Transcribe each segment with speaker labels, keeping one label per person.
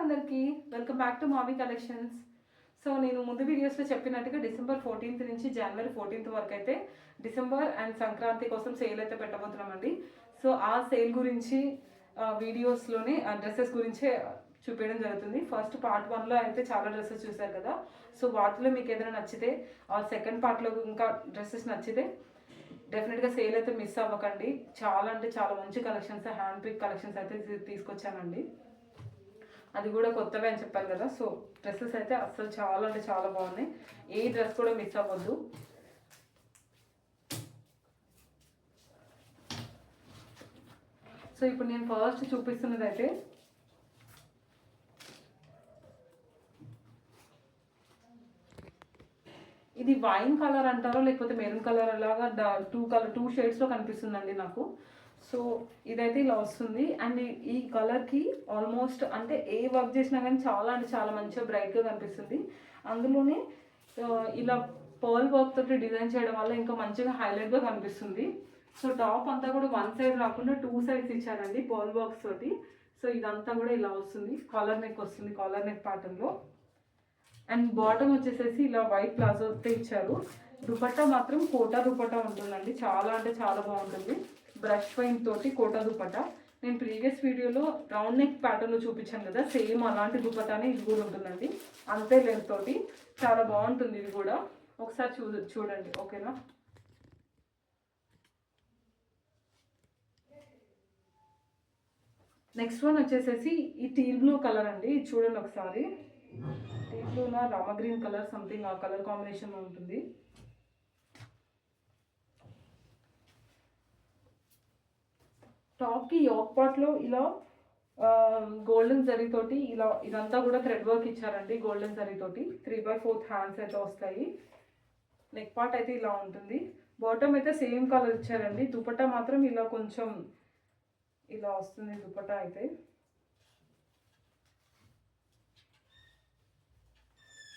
Speaker 1: అందరికీ welcome back to మావి collections. So నేను ముందు వీడియోస్లో చెప్పినట్టుగా డిసెంబర్ 14th నుంచి జనవరి 14th వరకు అయితే డిసెంబర్ అండ్ సంక్రాంతి కోసం సేల్ అయితే పెట్టబోతున్నామండి. సో ఆ సేల్ గురించి వీడియోస్లోనే డ్రెస్సెస్ గురించే చూపించడం జరుగుతుంది. ఫస్ట్ పార్ట్ 1లో అయితే చాలా డ్రెస్సెస్ చూశారు కదా. సో వాటిలో మీకు ఏదైనా నచ్చితే సెకండ్ పార్ట్లో ఇంకా డ్రెస్సెస్ నచ్చితే డెఫినెట్గా సేల్ అయితే మిస్ అవ్వకండి. చాలా అంటే చాలా మంచి కలెక్షన్స్, హ్యాండ్ పిక్ కలెక్షన్స్ అయితే తీసుకొచ్చానండి. అది కూడా కొత్తగా అని చెప్పాను కదా. సో డ్రెస్సెస్ అయితే అసలు చాలా అంటే చాలా బాగున్నాయి. ఏ డ్రెస్ కూడా మిస్ అవ్వద్దు. సో ఇప్పుడు నేను ఫస్ట్ చూపిస్తున్నది అయితే ఇది వైన్ కలర్ అంటారో లేకపోతే మెరూన్ కలర్ అలాగా టూ షేడ్స్లో కనిపిస్తుందండి నాకు. సో ఇదైతే ఇలా వస్తుంది. అండ్ ఈ కలర్కి ఆల్మోస్ట్ అంటే ఏ వర్క్ చేసినా కానీ చాలా అంటే చాలా మంచిగా బ్రైట్గా కనిపిస్తుంది. అందులోనే ఇలా పర్ల్ వర్క్ తోటి డిజైన్ చేయడం వల్ల ఇంకా మంచిగా హైలైట్గా కనిపిస్తుంది. సో టాప్ అంతా కూడా వన్ సైడ్ రాకుండా 2 sides ఇచ్చారండి పర్ల్ వర్క్స్ తోటి. సో ఇదంతా కూడా ఇలా వస్తుంది. కాలర్ నెక్ వస్తుంది, కాలర్ నెక్ ప్యాటర్న్లో. అండ్ బాటమ్ వచ్చేసేసి ఇలా వైట్ ప్లాజోతో ఇచ్చారు. దుపట్టా మాత్రం కోటా దుపట్టా ఉంటుందండి. చాలా అంటే చాలా బాగుంటుంది. బ్రష్ పెయింట్ తోటి కోటా దుపట్టా. నేను ప్రీవియస్ వీడియోలో రౌండ్ నెక్ ప్యాటర్న్లో చూపించాను కదా, సేమ్ అలాంటి దుపట్టానే ఇది కూడా ఉంటుందండి. అంతే లెంత్ తోటి చాలా బాగుంటుంది. ఇది కూడా ఒకసారి చూడండి, ఓకేనా. నెక్స్ట్ వన్ వచ్చేసేసి ఈ టీల్ బ్లూ కలర్ అండి. ఇది చూడండి ఒకసారి. టీల్ బ్లూనా రామ గ్రీన్ కలర్ సంథింగ్ ఆ కలర్ కాంబినేషన్లో ఉంటుంది. టాప్కి యోక్ పార్ట్లో ఇలా గోల్డెన్ జరీతోటి ఇలా ఇదంతా కూడా థ్రెడ్ వర్క్ ఇచ్చారండి. గోల్డెన్ జరీతోటి 3/4 హ్యాండ్స్ అయితే వస్తాయి. నెక్ పార్ట్ అయితే ఇలా ఉంటుంది. బాటమ్ అయితే సేమ్ కలర్ ఇచ్చారండి. దుపట్టా మాత్రం ఇలా కొంచెం ఇలా వస్తుంది దుపట్టా అయితే.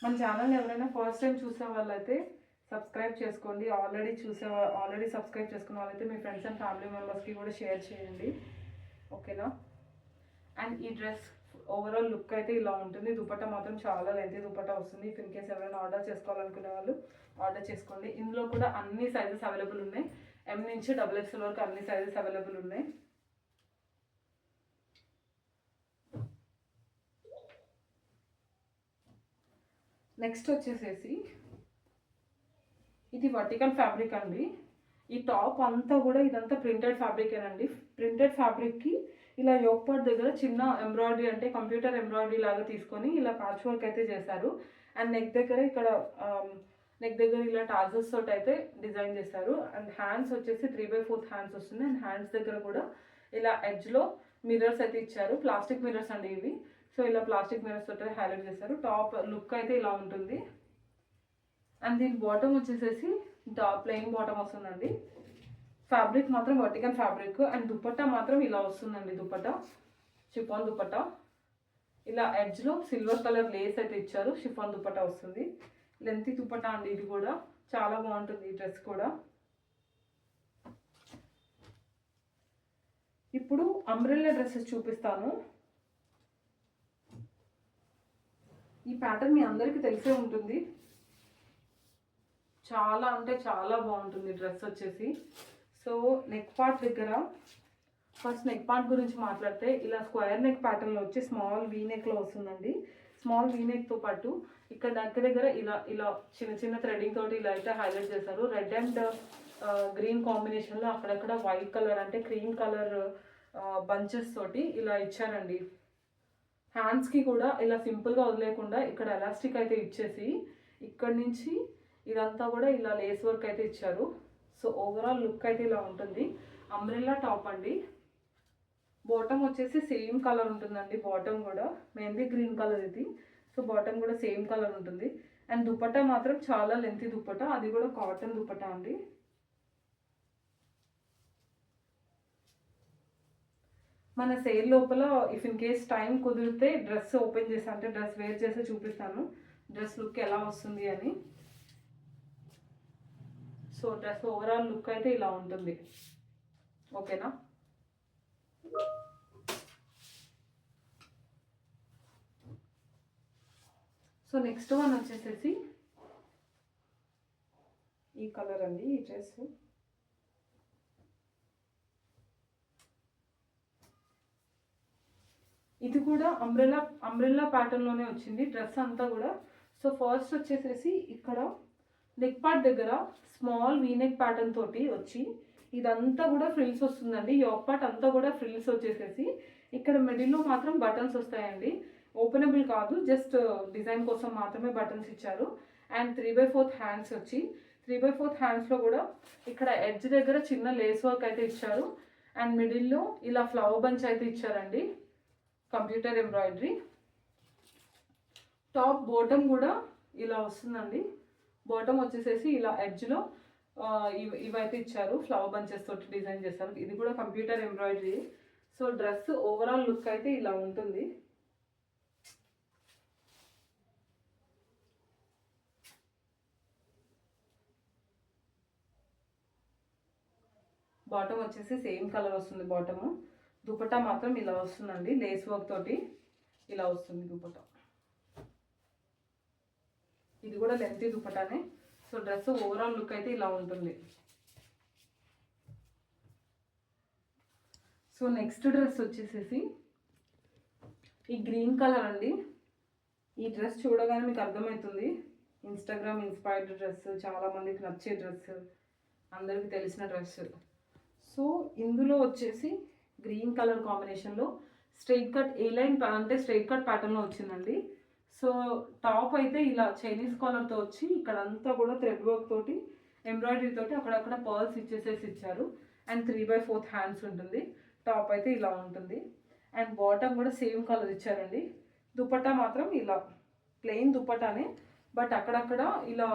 Speaker 1: మన ఛానల్ని ఎవరైనా ఫస్ట్ టైం చూసే వాళ్ళైతే సబ్స్క్రైబ్ చేసుకోండి. ఆల్రెడీ సబ్స్క్రైబ్ చేసుకున్న వాళ్ళైతే మీ ఫ్రెండ్స్ అండ్ ఫ్యామిలీ మెంబర్స్కి కూడా షేర్ చేయండి, ఓకేనా. అండ్ ఈ డ్రెస్ ఓవరాల్ లుక్ అయితే ఇలా ఉంటుంది. దుపట్టా మాత్రం చాలా లెంతీ దుపట్టా వస్తుంది. ఇఫ్ ఇన్ కేస్ ఎవరైనా ఆర్డర్ చేసుకోవాలనుకునే వాళ్ళు ఆర్డర్ చేసుకోండి. ఇందులో కూడా అన్ని సైజెస్ అవైలబుల్ ఉన్నాయి. M నుంచి XXL వరకు అన్ని సైజెస్ అవైలబుల్ ఉన్నాయి. నెక్స్ట్ వచ్చేసేసి ఇది వర్టికల్ ఫ్యాబ్రిక్ అండి. ఈ టాప్ అంతా కూడా ఇదంతా ప్రింటెడ్ ఫ్యాబ్రికేనండి. ప్రింటెడ్ ఫ్యాబ్రిక్కి ఇలా యోక్ పార్ట్ దగ్గర చిన్న ఎంబ్రాయిడరీ అంటే కంప్యూటర్ ఎంబ్రాయిడరీ లాగా తీసుకొని ఇలా ప్యాచ్ వర్క్ అయితే చేశారు. అండ్ నెక్ దగ్గర ఇలా టాజల్స్ తోటి అయితే డిజైన్ చేశారు. అండ్ హ్యాండ్స్ వచ్చేసి 3/4 హ్యాండ్స్ వస్తుంది. అండ్ హ్యాండ్స్ దగ్గర కూడా ఇలా ఎడ్జ్లో మిర్రర్స్ అయితే ఇచ్చారు. ప్లాస్టిక్ మిర్రర్స్ అండి ఇవి. సో ఇలా ప్లాస్టిక్ మిర్రర్స్ తోటి హైలైట్ చేశారు. టాప్ లుక్ అయితే ఇలా ఉంటుంది. అండ్ దీని బాటమ్ వచ్చేసేసి ప్లెయిన్ బాటమ్ వస్తుందండి. ఫ్యాబ్రిక్ మాత్రం వర్టికల్ ఫ్యాబ్రిక్. అండ్ దుపట్టా మాత్రం ఇలా వస్తుందండి. దుపట్టా షిఫాన్ దుపట్టా. ఇలా ఎడ్జ్లో సిల్వర్ కలర్ లేస్ అయితే ఇచ్చారు. షిఫాన్ దుపట్టా వస్తుంది. లెంతీ దుపట్టా అండి. ఇది కూడా చాలా బాగుంటుంది ఈ డ్రెస్ కూడా. ఇప్పుడు అంబ్రెల్లా డ్రెస్సెస్ చూపిస్తాను. ఈ ప్యాటర్న్ మీ అందరికీ తెలిసే ఉంటుంది. చాలా అంటే చాలా బాగుంటుంది డ్రెస్ వచ్చేసి. సో నెక్ పార్ట్ దగ్గర ఫస్ట్ నెక్ పార్ట్ గురించి మాట్లాడితే ఇలా స్క్వేర్ నెక్ ప్యాటర్న్లో వచ్చి స్మాల్ వీ నెక్లో వస్తుందండి. స్మాల్ వీ నెక్తో పాటు ఇక్కడ నెక్ దగ్గర ఇలా ఇలా చిన్న చిన్న థ్రెడింగ్ తోటి ఇలా అయితే హైలైట్ చేశారు. రెడ్ అండ్ గ్రీన్ కాంబినేషన్లో అక్కడక్కడ వైట్ కలర్ అంటే క్రీమ్ కలర్ బంచెస్ తోటి ఇలా ఇచ్చారండి. హ్యాండ్స్కి కూడా ఇలా సింపుల్గా వదిలేకుండా ఇక్కడ ఎలాస్టిక్ అయితే ఇచ్చేసి ఇక్కడ నుంచి ఇదంతా కూడా ఇలా లేస్ వర్క్ అయితే ఇచ్చారు. సో ఓవరాల్ లుక్ అయితే ఇలా ఉంటుంది. అంబ్రెల్లా టాప్ అండి. బాటమ్ వచ్చేసి సేమ్ కలర్ ఉంటుందండి. బాటమ్ కూడా మెహందీ గ్రీన్ కలర్ ఇది. సో బాటమ్ కూడా సేమ్ కలర్ ఉంటుంది. అండ్ దుపట్టా మాత్రం చాలా లెంతీ దుపట్టా. అది కూడా కాటన్ దుపట్టా అండి. మన సేల్ లోపల ఇఫ్ ఇన్ కేస్ టైం కుదిరితే డ్రెస్ ఓపెన్ చేసి అంటే డ్రెస్ వేర్ చేసి చూపిస్తాను డ్రెస్ లుక్ ఎలా వస్తుంది అని. సో డ్రెస్ ఓవరాల్ లుక్ అయితే ఇలా ఉంటుంది, ఓకేనా. సో నెక్స్ట్ వన్ వచ్చేసేసి ఈ కలర్ అండి. ఈ డ్రెస్ ఇది కూడా అంబ్రెల్లా ప్యాటర్న్లోనే వచ్చింది డ్రెస్ అంతా కూడా. సో ఫస్ట్ వచ్చేసేసి ఇక్కడ నెక్ పార్ట్ దగ్గర స్మాల్ వీనెక్ ప్యాటర్న్ తోటి వచ్చి ఇదంతా కూడా ఫ్రిల్స్ వస్తుందండి. యోక్ పార్ట్ అంతా కూడా ఫ్రిల్స్ వచ్చేసేసి ఇక్కడ మిడిల్లో మాత్రం బటన్స్ వస్తాయండి. ఓపెనబుల్ కాదు, జస్ట్ డిజైన్ కోసం మాత్రమే బటన్స్ ఇచ్చారు. అండ్ 3/4 హ్యాండ్స్ వచ్చి 3/4 హ్యాండ్స్లో కూడా ఇక్కడ ఎడ్జ్ దగ్గర చిన్న లేస్ వర్క్ అయితే ఇచ్చారు. అండ్ మిడిల్లో ఇలా ఫ్లవర్ బంచ్ అయితే ఇచ్చారండి, కంప్యూటర్ ఎంబ్రాయిడరీ. టాప్ బాటమ్ కూడా ఇలా వస్తుందండి. బాటమ్ వచ్చేసేసి ఇలా ఎడ్జ్లో ఇవైతే ఇచ్చారు, ఫ్లవర్ బంచెస్ తోటి డిజైన్ చేస్తారు. ఇది కూడా computer embroidery. So dress overall look అయితే ఇలా ఉంటుంది. బాటమ్ వచ్చేసి సేమ్ కలర్ వస్తుంది బాటము. దుపట్టా మాత్రం ఇలా వస్తుందండి, లేస్ వర్క్ తోటి ఇలా వస్తుంది దుపట్టా. ఇది కూడా లెంతీ దుపట్టానే. సో డ్రెస్ ఓవరాల్ లుక్ అయితే ఇలా ఉంటుంది. సో నెక్స్ట్ డ్రెస్ వచ్చేసేసి ఈ గ్రీన్ కలర్ అండి. ఈ డ్రెస్ చూడగానే మీకు అర్థమవుతుంది ఇన్స్టాగ్రామ్ ఇన్స్పైర్డ్ డ్రెస్, చాలామందికి నచ్చే డ్రెస్, అందరికీ తెలిసిన డ్రెస్. సో ఇందులో వచ్చేసి గ్రీన్ కలర్ కాంబినేషన్లో స్ట్రైట్ కట్ ఏ-లైన్ అంటే స్ట్రైట్ కట్ ప్యాటర్న్లో వచ్చిందండి. సో టాప్ అయితే ఇలా చైనీస్ కాలర్తో వచ్చి ఇక్కడంతా కూడా థ్రెడ్ వర్క్ తోటి ఎంబ్రాయిడరీ తోటి అక్కడక్కడ పర్ల్స్ ఇచ్చేసేసి ఇచ్చారు. అండ్ 3/4 హ్యాండ్స్ ఉంటుంది. టాప్ అయితే ఇలా ఉంటుంది. అండ్ బాటమ్ కూడా సేమ్ కలర్ ఇచ్చారండి. దుపట్టా మాత్రం ఇలా ప్లెయిన్ దుపట్టానే, బట్ అక్కడక్కడ ఇలా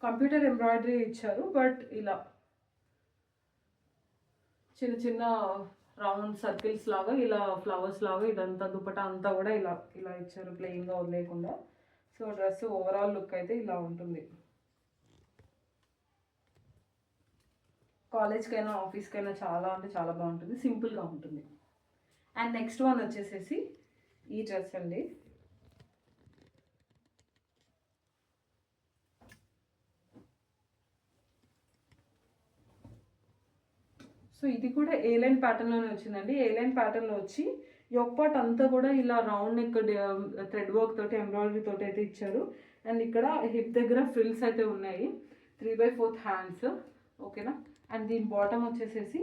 Speaker 1: కంప్యూటర్ ఎంబ్రాయిడరీ ఇచ్చారు. బట్ ఇలా చిన్న చిన్న రౌండ్ సర్కిల్స్ లాగా ఇలా ఫ్లవర్స్ లాగా ఇదంతా దుపట్టా అంతా కూడా ఇలా ఇలా ఇచ్చారు, ప్లెయిన్గా వదిలేకుండా. సో డ్రెస్ ఓవరాల్ లుక్ అయితే ఇలా ఉంటుంది. కాలేజ్కైనా ఆఫీస్కైనా చాలా అంటే చాలా బాగుంటుంది, సింపుల్గా ఉంటుంది. అండ్ నెక్స్ట్ వన్ వచ్చేసేసి ఈ డ్రెస్ అండి. సో ఇది కూడా ఏ-లైన్ ప్యాటర్న్లోనే వచ్చిందండి. ఏ-లైన్ ప్యాటర్న్లో వచ్చి యోక్ పార్ట్ అంతా కూడా ఇలా రౌండ్ నెక్ థ్రెడ్ వర్క్ తోటి ఎంబ్రాయిడరీ తోటి అయితే ఇచ్చారు. అండ్ ఇక్కడ హిప్ దగ్గర ఫ్రిల్స్ అయితే ఉన్నాయి, 3/4 హ్యాండ్స్. ఓకేనా. అండ్ దీని బాటమ్ వచ్చేసేసి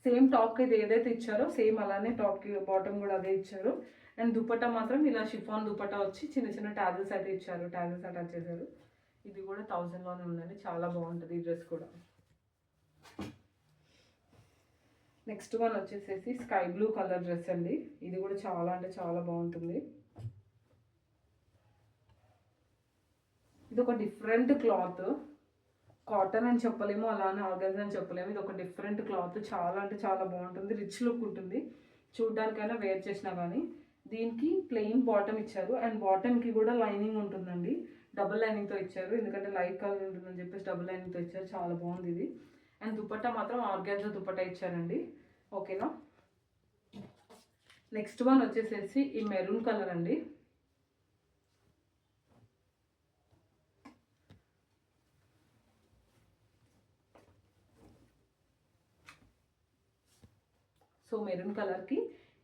Speaker 1: సేమ్ టాప్కి ఇది ఏదైతే ఇచ్చారో సేమ్ అలానే టాప్కి బాటమ్ కూడా అదే ఇచ్చారు. అండ్ దుపట్టా మాత్రం ఇలా షిఫాన్ దుపట్టా వచ్చి చిన్న చిన్న టాజిల్స్ అయితే ఇచ్చారు, టాజిల్స్ అటాచ్ చేశారు. ఇది కూడా 1000లోనే ఉందండి, చాలా బాగుంటుంది ఈ డ్రెస్ కూడా. నెక్స్ట్ వన్ వచ్చేసేసి స్కై బ్లూ కలర్ డ్రెస్ అండి. ఇది కూడా చాలా అంటే చాలా బాగుంటుంది. ఇది ఒక డిఫరెంట్ క్లాత్, కాటన్ అని చెప్పలేము, అలానే ఆర్గన్స్ అని చెప్పలేము. ఇది ఒక డిఫరెంట్ క్లాత్, చాలా అంటే చాలా బాగుంటుంది, రిచ్ లుక్ ఉంటుంది చూడ్డానికైనా వేర్ చేసినా కానీ. దీనికి ప్లెయిన్ బాటమ్ ఇచ్చారు. అండ్ బాటమ్కి కూడా లైనింగ్ ఉంటుందండి, డబుల్ లైనింగ్తో ఇచ్చారు. ఎందుకంటే లైట్ కలర్ ఉంటుందని చెప్పేసి డబుల్ లైనింగ్తో ఇచ్చారు, చాలా బాగుంది ఇది. అండ్ దుపట్టా మాత్రం ఆర్గాన్జా దుపట్టా ఇచ్చారండి. ఓకేనా. నెక్స్ట్ వన్ వచ్చేసేసి ఈ మెరూన్ కలర్ అండి. సో మెరూన్ కలర్కి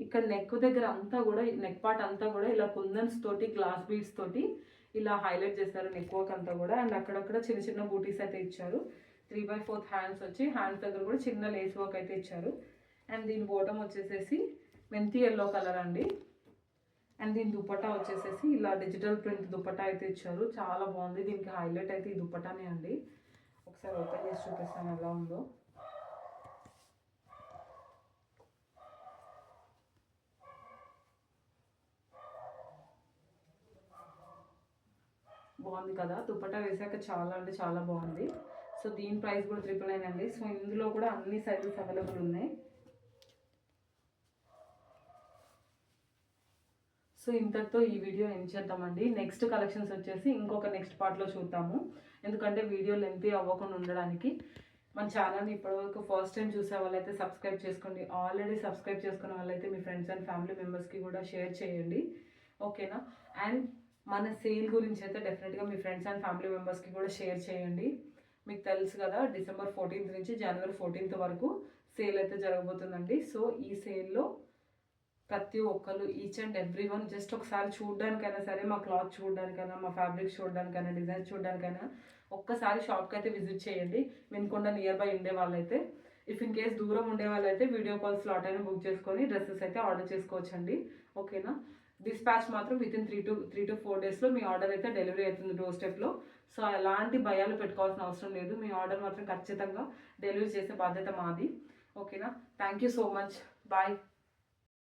Speaker 1: ఇక్కడ నెక్ దగ్గర అంతా కూడా నెక్ పార్ట్ అంతా కూడా ఇలా కుందన్స్ తోటి గ్లాస్ బీడ్స్ తోటి ఇలా హైలైట్ చేస్తారు నెక్ వర్క్ అంతా కూడా. అండ్ అక్కడక్కడ చిన్న చిన్న బూటీస్ అయితే ఇచ్చారు. 3/4 హ్యాండ్స్ వచ్చి హ్యాండ్స్ దగ్గర కూడా చిన్న లేస్ వర్క్ అయితే ఇచ్చారు. అండ్ దీని బాటమ్ వచ్చేసేసి మెంతి ఎల్లో కలర్ అండి. అండ్ దీని దుపట్టా వచ్చేసేసి ఇలా డిజిటల్ ప్రింట్ దుపట్టా అయితే ఇచ్చారు, చాలా బాగుంది. దీనికి హైలైట్ అయితే ఈ దుపట్టానే అండి. ఒకసారి ఓపెన్ చేసి చూపిస్తాను ఎలా ఉందో. బాగుంది కదా, దుపట్టా వేసాక చాలా అంటే చాలా బాగుంది. సో దీని ప్రైస్ కూడా 999 అండి. సో ఇందులో కూడా అన్ని సైజెస్ అవైలబుల్ ఉన్నాయి. సో ఇంతటితో ఈ వీడియో ఎండ్ చేద్దామండి. నెక్స్ట్ కలెక్షన్స్ వచ్చేసి ఇంకొక నెక్స్ట్ పార్ట్లో చూద్దాము, ఎందుకంటే వీడియో లెంతీ అవ్వకుండా ఉండడానికి. మన ఛానల్ని ఇప్పటివరకు ఫస్ట్ టైం చూసే వాళ్ళైతే సబ్స్క్రైబ్ చేసుకోండి. ఆల్రెడీ సబ్స్క్రైబ్ చేసుకున్న వాళ్ళైతే మీ ఫ్రెండ్స్ అండ్ ఫ్యామిలీ మెంబర్స్కి కూడా షేర్ చేయండి. ఓకేనా. అండ్ మన సేల్ గురించి అయితే డెఫినెట్గా మీ ఫ్రెండ్స్ అండ్ ఫ్యామిలీ మెంబర్స్కి కూడా షేర్ చేయండి. మీకు తెలుసు కదా December 14th నుంచి January 14th వరకు సేల్ అయితే జరగబోతుందండి. సో ఈ సేల్లో ప్రతి ఒక్కరు each and every one just ఒకసారి చూడడానికైనా సరే, మా క్లాత్ చూడడానికైనా, మా ఫ్యాబ్రిక్స్ చూడడానికైనా, డిజైన్స్ చూడడానికైనా ఒక్కసారి షాప్కి అయితే విజిట్ చేయండి. వినుకొండ నియర్ బై ఉండే వాళ్ళైతే. ఇఫ్ ఇన్ కేస్ దూరం ఉండే వాళ్ళైతే వీడియో కాల్ స్లాట్ అయినా బుక్ చేసుకొని డ్రెస్సెస్ అయితే ఆర్డర్ చేసుకోవచ్చండి. ఓకేనా. డిస్పాచ్ మాత్రం విత్ ఇన్ 3 to 4 డేస్లో మీ ఆర్డర్ అయితే డెలివరీ అవుతుంది డోర్ స్టెప్లో. సో ఎలాంటి భయాలు పెట్టుకోవాల్సిన అవసరం లేదు. మీ ఆర్డర్ మాత్రం ఖచ్చితంగా డెలివరీ చేసే బాధ్యత మాది. ఓకేనా. Thank you so much. Bye.